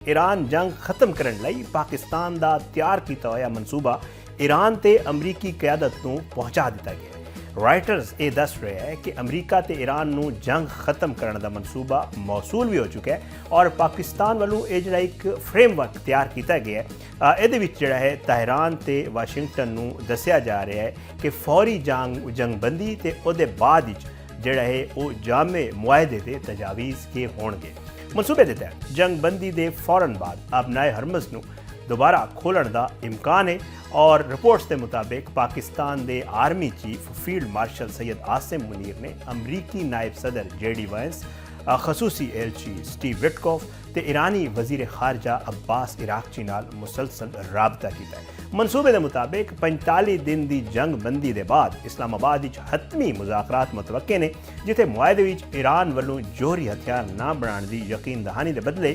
Iran जंग खत्म करने लई पाकिस्तान दा तैयार किया होया मनसूबा ईरान ते अमरीकी क्यादत नूं पहुंचा दिता गया है। राइटर्स ये दस रहे हैं कि अमरीका ते ईरान नूं जंग खत्म करने दा मनसूबा मौसूल भी हो चुका है और पाकिस्तान वालों ये जिहड़ा एक फ्रेमवर्क तैयार किया गया है इहदे विच जिहड़ा है तहरान ते वाशिंगटन नूं दस्सिया जा रहा है कि फौरी जंगबंदी ते उहदे बाद जिहड़ा है वो जामे मुआहदे ते तजावीज़ के होणगे। मनसूबे के तहत जंगबंदी के फौरन बाद अबनाए हरमज़ नूं दोबारा खोलण दा इम्कान है और रिपोर्ट्स के मुताबिक पाकिस्तान के army chief field marshal Syed Asim Munir ने अमरीकी नायब सदर JD वैंस, खसूसी एलची स्टीव विटकॉफ ते ईरानी वजीर खारजा अब्बास इराकची नाल मुसलसल राबता किया है। मनसूबे के मुताबिक 45 दिन की जंगबंदी के बाद इस्लामाबाद हतमी मुज़ाकरात मुतवक्के ने जिथे मुआहदे विच ईरान वालों जोहरी हथियार ना बनाने की यकीन दहानी के बदले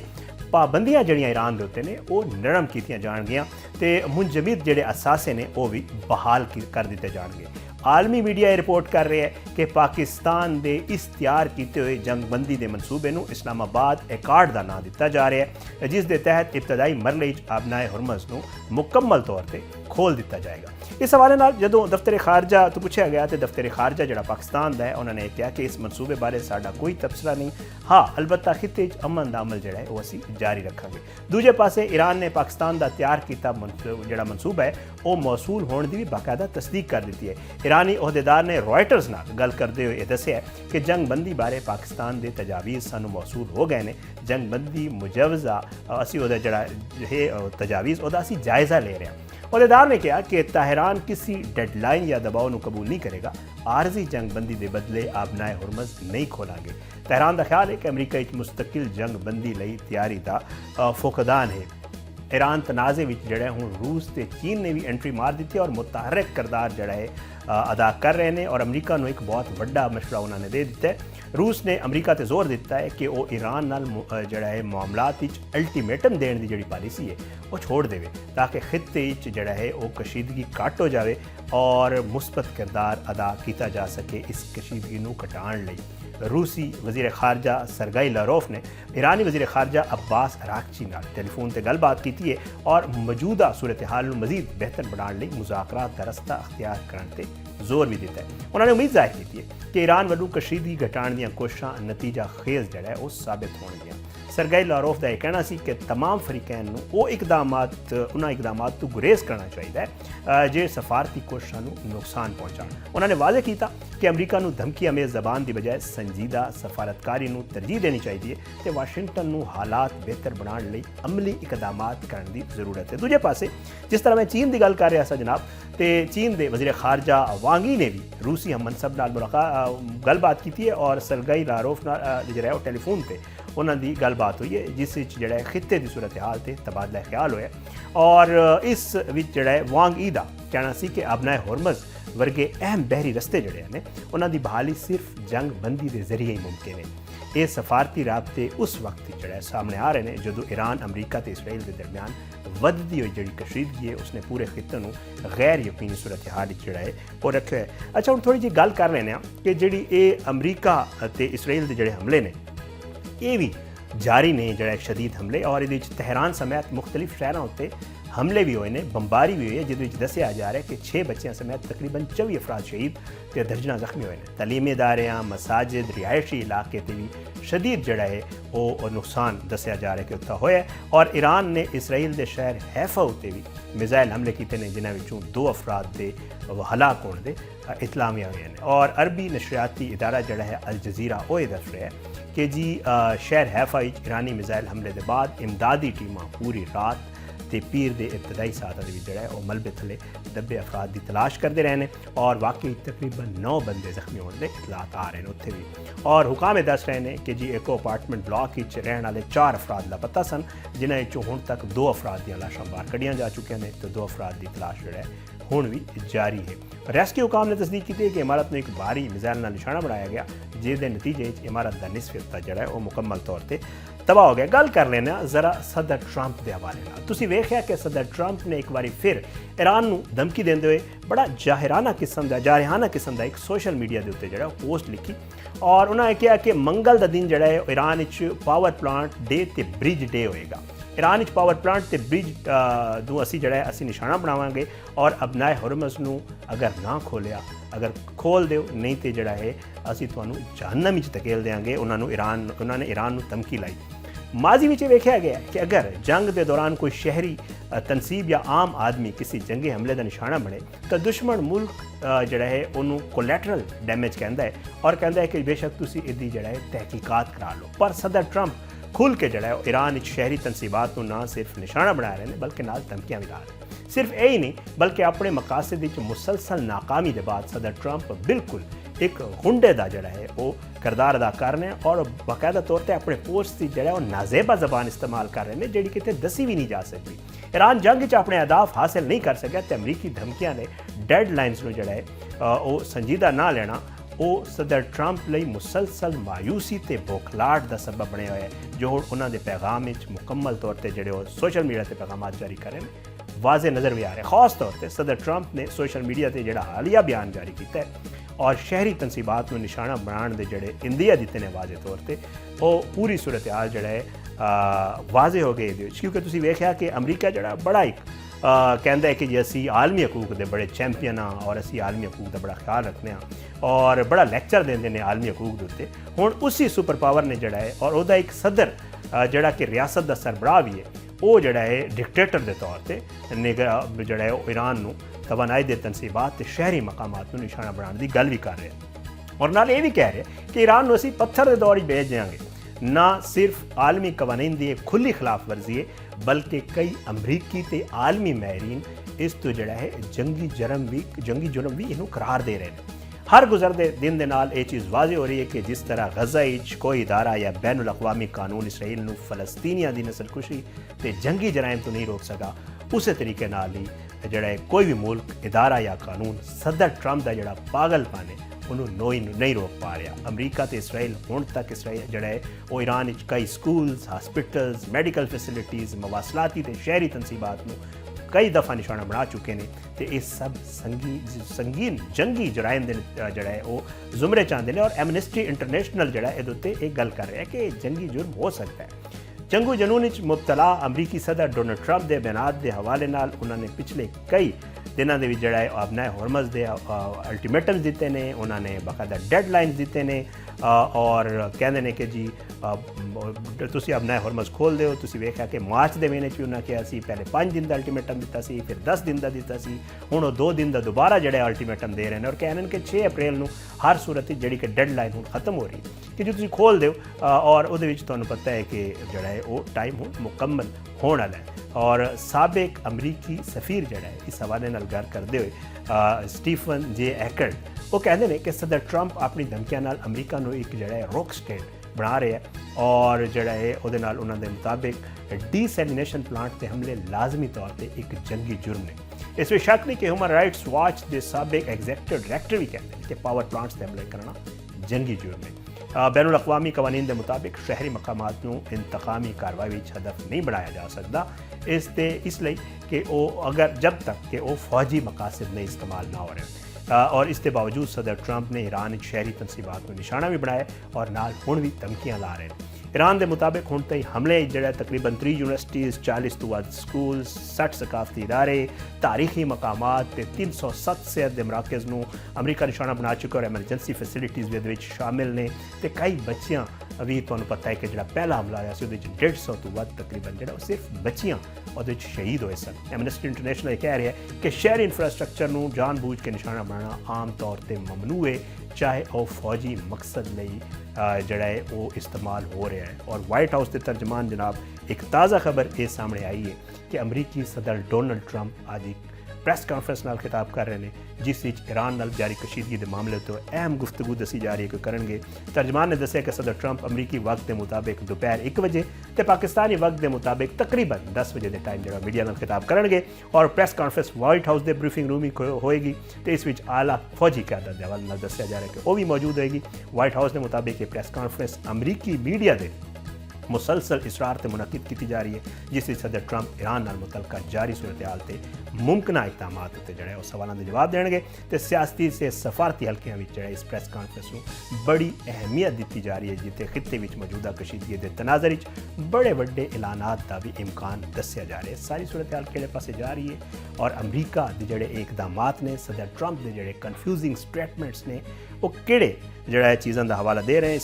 पाबंदियां जड़ियां ईरान के उत्ते ने वो नरम कीतियां जाणगियां ते मुंजमद जिहड़े असासे ने वो भी बहाल कर दिते जाणगे। आलमी मीडिया ये रिपोर्ट कर रहे हैं कि पाकिस्तान के इस तैयार किए हुए जंगबंदी के मनसूबे नूं इस्लामाबाद एकॉर्ड का नाम दिता जा रहा है जिस दे तहत इब्तदाई मरले अबनाए हुरमज़ नूं मुकम्मल तौर पर खोल दिता जाएगा। इस हवाले नाल जदों दफ्तर खारजा तो पूछा गया तो दफ्तर खारजा जिहड़ा पाकिस्तान का है उन्होंने कहा कि इस मनसूबे बारे साडा कोई तबसरा नहीं, हाँ अलबत्ता खिते अमन का अमल जिहड़ा है वो असीं जारी रखांगे। दूजे पासे ईरान ने पाकिस्तान का तैयार किया जिहड़ा मनसूबा है वो मौसूल होने की भी बाकायदा तस्दीक कर दी है। ईरानी अहदेदार ने रॉयटर्स नाल गल करते हुए दस्सिया कि जंगबंदी बारे पाकिस्तान के तजावीज़ सानू मौसूल हो गए हैं। जंगबंदी मुजवज़ा असी उहदा जिहड़ा है तजावीज़ उहदा असी जायज़ा ले रहे हैं। अहदेदार ने कहा कि तहरान किसी डेडलाइन या दबाव को कबूल नहीं करेगा, आरजी जंगबंदी के बदले आबनाए हुरमज़ नहीं खोलेंगे। तहरान का ख्याल है कि अमरीका एक मुस्तकिल जंगबंदी लई तैयारी का फुकदान है। ईरान तनाज़े विच जिहड़ा हुण रूस ते चीन ने भी एंट्री मार दी है और मुतहरक किरदार जिहड़ा है अदा कर रहे हैं और अमरीका को एक बहुत बड़ा मशवरा उन्होंने दे दिता है। रूस ने अमरीका ते जोर दिता है कि वो ईरान नाल जिहड़ा है मामलात अल्टीमेटम देने की जिहड़ी पॉलिसी है वो छोड़ देवे ताकि खिते जिहड़ा है वो कशीदगी घट हो जाए और मुस्बत किरदार अदा किया जा सके। इस कशीदगी नूं घटाउण लई रूसी वजीर खारजा सरगई लारोफ ने ईरानी वजीर खारजा अब्बास इराकची नाल टेलीफोन पर गलबात की है और मौजूदा सूरत हाल में मजीद बेहतर बनाने लई मुज़ाकरात का रस्ता अख्तियार करने पर जोर भी दिता है। उन्होंने उम्मीद जाहिर की है कि ईरान वालों कशीदगी घटाने दी कोशिशां नतीजा खेज जिहड़ा है वो साबित होणगियां। सरगई लारोफ का यह कहना सी कि तमाम फरीकैन नूं वो उन्हां इकदामात तो गुरेज करना चाहिए जो सफारती कोशिशां नूं नुकसान पहुँचाण। उन्होंने वाज़े किया कि अमरीका नूं धमकी अमेज़ जबान की बजाय संजीदा सफारतकारी नूं तरजीह देनी चाहिए तो वाशिंगटन नूं हालात बेहतर बनाने लई अमली इकदामात करने की जरूरत है। दूजे पासे जिस तरह मैं चीन की गल कर रहा था जनाब तो चीन के वजीर खारजा वांगी ने भी रूसी हम मनसब नाल गलबात की है और सरगई लारोफ नाल जिहड़ा है टेलीफोन पर उन्होंने गलबात हुई है जिस जिहड़ा खिते की सूरत हाल से तबादला ख्याल होया और इस विच जिहड़ा है वांग ई दा कहना सी कि अबनाए हुरमज़ वर्गे अहम बहरी रस्ते जिहड़े ने उन्होंने बहाली सिर्फ जंगबंदी के जरिए ही मुमकिन है। ये सफारती राबते उस वक्त जिहड़ा सामने आ रहे हैं जदों ईरान अमरीका ते इसराइल के दरमियान वधदी हुई जिहड़ी कशीदगी है उसने पूरे खिते नूं गैर यकीनी सूरत हाल जिहड़ा है वो रखिया है। अच्छा हुण थोड़ी जी गल कर लेने कि जिहड़ी ये अमरीका ते इसराइल के जिहड़े हमले ने ये भी जारी ने जिहड़ा शदीद हमले और ये तहरान समेत मुख्तलिफ शहरों उत्ते हमले भी हुए हैं, बंबारी भी हुई है जिस दस्सिया जा रहा है कि 6 बच्चों समेत तकरीबन 24 अफराद शहीद ते दर्जना जख्मी हुए हैं। तलीमी इदारे मसाजिद रिहायशी इलाके से भी शदीद जड़ा है वो नुकसान दस्सिया जा रहा है कि उत्ता होया और ईरान ने इसराइल के शहर हैफा उत्ते भी मिज़ाइल हमले किए हैं जिन्हां विचों 2 अफराद के हलाक होने के इतलामियां हुई हैं। और अरबी नशरियाती इदारा जड़ा है अल जजीरा वो ये दस रहा है कि जी शहर हैफा ईरानी मिज़ाइल हमले के बाद इमदादी टीमां पूरी रात ते पीर के इब्तदाई साथ जोड़ा है वह मलबे थले दबे अफराद की तलाश करते रहे हैं और वाकई तकरीबन 9 बंदे जख्मी होने के इतलात आ रहे हैं उत्थे भी। और हुकाम दस रहे हैं कि जी एक अपार्टमेंट ब्लॉक रहने वाले 4 अफराद लापता सन जिन्होंने हुण तक 2 अफराद दी लाशां बाहर कढ़ियां जा चुकियां ने तो 2 अफराद की तलाश जो है हुण भी जारी है। रेस्क्यू हुकाम ने तस्दीक की है कि इमारत में एक भारी मिज़ाइल का निशाना बनाया गया जिसके नतीजे इमारत का निसफ हिस्सा जो है वो मुकम्मल तौर पर तबाह हो गया। गल कर लेना जरा सदर ट्रंप के हवाले नाल। तुसीं वेखिया कि सदर ट्रंप ने एक बार फिर ईरान नूं धमकी देंदे हुए बड़ा जाहिराना किस्म का एक सोशल मीडिया के उत्ते जिहड़ा पोस्ट लिखी और उन्होंने कहा कि मंगल का दिन जिहड़ा है ईरान पावर प्लांट डे ते ब्रिज डे होएगा। ईरान विच पावर प्लांट ते ब्रिज ਨੂੰ ਅਸੀਂ ਜਿਹੜਾ ਹੈ ਅਸੀਂ ਨਿਸ਼ਾਨਾ ਬਣਾਵਾਂਗੇ ਔਰ ਅਬਨਾਏ ਹੁਰਮਜ਼ ਨੂੰ ਅਗਰ ਨਾ ਖੋਲਿਆ ਅਗਰ ਖੋਲ ਦਿਓ ਨਹੀਂ ਤੇ ਜਿਹੜਾ ਹੈ ਅਸੀਂ ਤੁਹਾਨੂੰ ਜਹੰਨਮ ਵਿੱਚ ਧਕੇਲ ਦੇਵਾਂਗੇ। ਉਹਨਾਂ ਨੇ ईरान ਨੂੰ ਧਮਕੀ ਲਾਈ। माजी में वेख्या गया कि अगर जंग के दौरान कोई शहरी तनसीब या आम आदमी किसी जंगी हमले का निशाना बने तो दुश्मन मुल्क जोड़ा है उन्होंने कोलैटरल डैमेज कहता है और कहता है कि बेशक तुसी इसकी जोड़ा है तहकीकात करा लो। पर सदर ट्रंप खुल के जोड़ा है ईरान शहरी तनसीबात को ना सिर्फ निशाना बना रहे हैं बल्कि नाल धमकियां भी ला रहे हैं। सिर्फ यही नहीं बल्कि अपने मकासद मुसलसल नाकामी के बाद सदर ट्रंप बिल्कुल एक गुंडे का जोड़ा है वो किरदार अदा कर रहे हैं और बाकायदा तौर पर अपने पोस्ट की जो नाजेबा जबान इस्तेमाल कर रहे हैं जी कितने दसी भी नहीं जा सकती। ईरान जंग अपने अहदाफ हासिल नहीं कर सका तो अमरीकी धमकियां ने डेडलाइनस में जोड़ा है वो संजीदा ना लेना वो सदर ट्रंप ਲਈ मुसलसल मायूसी ਤੇ ਬੋਖਲਾਹਟ ਦਾ ਸਬਬ ਬਣਿਆ ਹੋਇਆ ਹੈ ਜੋ ਉਹਨਾਂ ਦੇ ਪੈਗਾਮ ਵਿੱਚ ਮੁਕੰਮਲ ਤੌਰ ਤੇ ਜਿਹੜੇ ਉਹ ਸੋਸ਼ਲ ਮੀਡੀਆ ਤੇ ਪੈਗਾਮਾਤ ਜਾਰੀ ਕਰ ਰਹੇ ਨੇ ਵਾਜ਼ੇ ਨਜ਼ਰ ਵੀ ਆ ਰਿਹਾ। ਖਾਸ ਤੌਰ ਤੇ ਸਦਰ ਟਰੰਪ ਨੇ ਸੋਸ਼ਲ ਮੀਡੀਆ ਤੇ ਜਿਹੜਾ ਹਾਲੀਆ ਬਿਆਨ ਜਾਰੀ ਕੀਤਾ ਹੈ और शहरी तनसीबात में निशाना बनाने के जोड़े इंदिया दिते ने वाजे तौर पर वो पूरी सूरत हाल जोड़ा है वाजे हो गए क्योंकि तुसीं वेख्या कि अमरीका जोड़ा बड़ा एक कहता है कि जी असी आलमी हकूक के बड़े चैंपियन हाँ और असी आलमी हकूक का बड़ा ख्याल रखते हैं और बड़ा लैक्चर देंगे ने आलमी हकूक के उत्ते। हुण उसी सुपर पावर ने जोड़ा है और वह एक सदर जोड़ा कि रियासत का सरबराह भी है वो जोड़ा है डिक्टेटर के तौर पर निगाह जोड़ा है ईरान नूं तवानाई दे तनसीबात ते शहरी मकामात को निशाना बनाने की गल भी कर रहे हैं और नाल ये भी कह रहे हैं कि ईरान को असी पत्थर के दौर भेज देंगे। ना सिर्फ आलमी कवानीन की खुली खिलाफ वर्जी है बल्कि कई अमरीकी ते आलमी माहरीन इस तो जोड़ा है जंगी जुर्म भी इनू करार दे रहे हैं। हर गुजरते दिन के नाल ये चीज़ वाजे हो रही है कि जिस तरह गज़ा कोई इदारा या बैनुल अक़वामी कानून इसराइल नू फ़लस्तीनियां की नस्लकुशी ते जंगी जराइम तो नहीं रोक सका उस तरीके नाल ही जोड़ा है कोई भी मुल्क इदारा या कानून सदर ट्रंप का जोड़ा पागलपन है उन्होंने नहीं रोक पा रहा। अमरीका तो इसराइल हुण तक इसराइल जोड़ा है वो ईरान कई स्कूल्स हॉस्पिटल्स मैडिकल फैसिलिटीज़ मवासलाती ते शहरी तनसीबात में कई दफ़ा निशाना बना चुके हैं तो ये सब संगीन जंगी जराइम जोड़ा है वो जुमरे चाहते हैं और एमनेस्टी इंटरनेशनल जोड़ा है ये एक गल कर रहा है कि जंगी जुर्म हो सकता है। जंगू जनून मुबतला अमरीकी सदर डोनाल्ड ट्रंप के बयानात के हवाले नाल उन्होंने पिछले कई दिनों के जोड़ा है अबनाए हुरमज़ के अल्टीमेटम्स दिते ने उन्होंने बाकायदा डेडलाइनस दिते ने और कहते हैं कि जी तुसी अबनाए हुरमज़ खोल दो। तुसी वेख्या कि मार्च के महीने भी उन्होंने कहा सी पहले 5 दिन का अल्टीमेटम दिता सी फिर 10 दिन का दिता सी हुण 2 दिन का दोबारा जोड़ा अल्टीमेटम दे रहे हैं और कह रहे हैं कि 6 अप्रैल को हर सूरत जी कि डेडलाइन हुण खत्म हो रही कि जो तुसी खोल दो और वो तुहानूं पता है कि जोड़ा है वो टाइम हुण मुकम्मल होने वाला है। और साबिक अमरीकी सफ़ीर जोड़ा है इस हवाले नाल गल करते हुए स्टीफन जे एकर्ड वो कहते हैं कि सदर ट्रंप अपनी धमकियां नाल अमरीका को एक जोड़ा है रॉक स्टेट बना रहे हैं और जोड़ा है वो उन्होंने मुताबिक डीसैलिनेशन प्लांट के हमले लाजमी तौर पर एक जंगी जुर्म ने। इसमें शक नहीं कि ह्यूमन राइट्स वॉच के साबिक एग्जीक्यूटिव डायरेक्टर भी कहते हैं कि पावर प्लांट्स से हमले करना जंगी जुर्म है। बैनुल अक़वामी कवानीन के मुताबिक शहरी मकामात को इंतकामी कार्रवाई हदफ नहीं बनाया जा सकता इसलिए कि वो अगर जब तक कि वो फौजी मकासद में इस्तेमाल ना हो रहे और इसके बावजूद सदर ट्रंप ने ईरान शहरी तनसीबात को निशाना भी बनाया और नाल हुण भी धमकियां ला रहे हैं। ईरान के मुताबिक हुण ताईं हमले जोड़ा तकरीबन 3 यूनिवर्सिटीज़ 40 तो वध स्कूल 60 सकाफती इदारे तारीखी मकामात 307 सेहत के मराकज़ नूं अमरीका निशाना बना चुका और एमरजेंसी फैसिलिटीज़ भी शामिल ने तो कई बच्चियां भी तुहानूं पता है कि जो पहला हमला होया सी 150 तो वध तकरीबन जो सिर्फ बच्चियां और शहीद हुए सन। एमनेस्टी इंटरनेशनल कह रहा है कि शहरी इंफ्रास्ट्रक्चर को जानबूझ के निशाना बनाना आम तौर पर ममनू है चाहे वह फौजी मकसद ਲਈ जोड़ा है वो इस्तेमाल हो रहा है। और वाइट हाउस के तर्जमान जनाब एक ताज़ा खबर ये सामने आई है कि अमरीकी सदर डोनाल्ड ट्रंप आज एक प्रेस कॉन्फ्रेंस नाल खिताब कर रहे हैं जिस विच ईरान नाल जारी कशीदगी के मामले तो अहम गुफ्तगू दसी जा रही है कि करेंगे। तर्जमान ने दस्सिया कि सदर ट्रंप अमरीकी वक्त के मुताबिक दोपहर 1 बजे तो पाकिस्तानी वक्त के मुताबिक तकरीबन 10 बजे के टाइम जो मीडिया नाल खिताब करेंगे और प्रेस कॉन्फ्रेंस वाइट हाउस के ब्रीफिंग रूम ही होएगी तो इस विच आला फौजी क्यादत के हवाले नाल दस्सिया जा रहा है कि वह भी मौजूद होएगी। वाइट हाउस के मुताबिक ये प्रेस कॉन्फ्रेंस अमरीकी मीडिया के ਮੁਸਲਸਲ ਇਸਰਾਰ ਤੇ ਮੁਨੱਕਿਦ ਕੀਤੀ ਜਾ ਰਹੀ ਹੈ, ਜਿਸ ਵਿੱਚ ਸਦਰ ਟਰੰਪ ਈਰਾਨ ਨਾਲ ਮੁਤਲਕਾ ਜਾਰੀ ਸੂਰਤ-ਏ-ਹਾਲ ਤੇ ਮੁਮਕਿਨਾ ਇਕਦਾਮਾਤ ਉੱਤੇ ਜਿਹੜਾ ਉਹ ਸਵਾਲਾਂ ਦੇ ਜਵਾਬ ਦੇਣਗੇ ਤੇ ਸਿਆਸਤੀ ਤੇ ਸਫਾਰਤੀ ਹਲਕਿਆਂ ਵਿੱਚ ਜਿਹੜਾ ਇਸ ਪ੍ਰੈਸ ਕਾਨਫਰੰਸ ਨੂੰ ਬੜੀ ਅਹਿਮੀਅਤ ਦਿੱਤੀ ਜਾ ਰਹੀ ਹੈ, ਜਿੱਥੇ ਖਿੱਤੇ ਵਿੱਚ ਮੌਜੂਦਾ ਕਸ਼ੀਦਗੀ ਦੇ ਤਨਾਜ਼ਰ ਵਿੱਚ ਬੜੇ ਵੱਡੇ ਐਲਾਨਾਤ ਦਾ ਵੀ ਇਮਕਾਨ ਦੱਸਿਆ ਜਾ ਰਿਹਾ ਹੈ। ਸਾਰੀ ਸੂਰਤ-ਏ-ਹਾਲ ਕਿਹੜੇ ਪਾਸੇ ਜਾ ਰਹੀ ਹੈ ਔਰ ਅਮਰੀਕਾ ਦੇ ਜਿਹੜੇ ਇਕਦਾਮਾਤ ਨੇ, ਸਦਰ ਟਰੰਪ ਦੇ ਜਿਹੜੇ ਕਨਫਿਊਜ਼ਿੰਗ ਸਟੇਟਮੈਂਟਸ ਨੇ, ਉਹ ਕਿਹੜੇ ਜਿਹੜਾ ਇਹ ਚੀਜ਼ਾਂ ਦਾ ਹਵਾਲਾ ਦੇ ਰਹੇ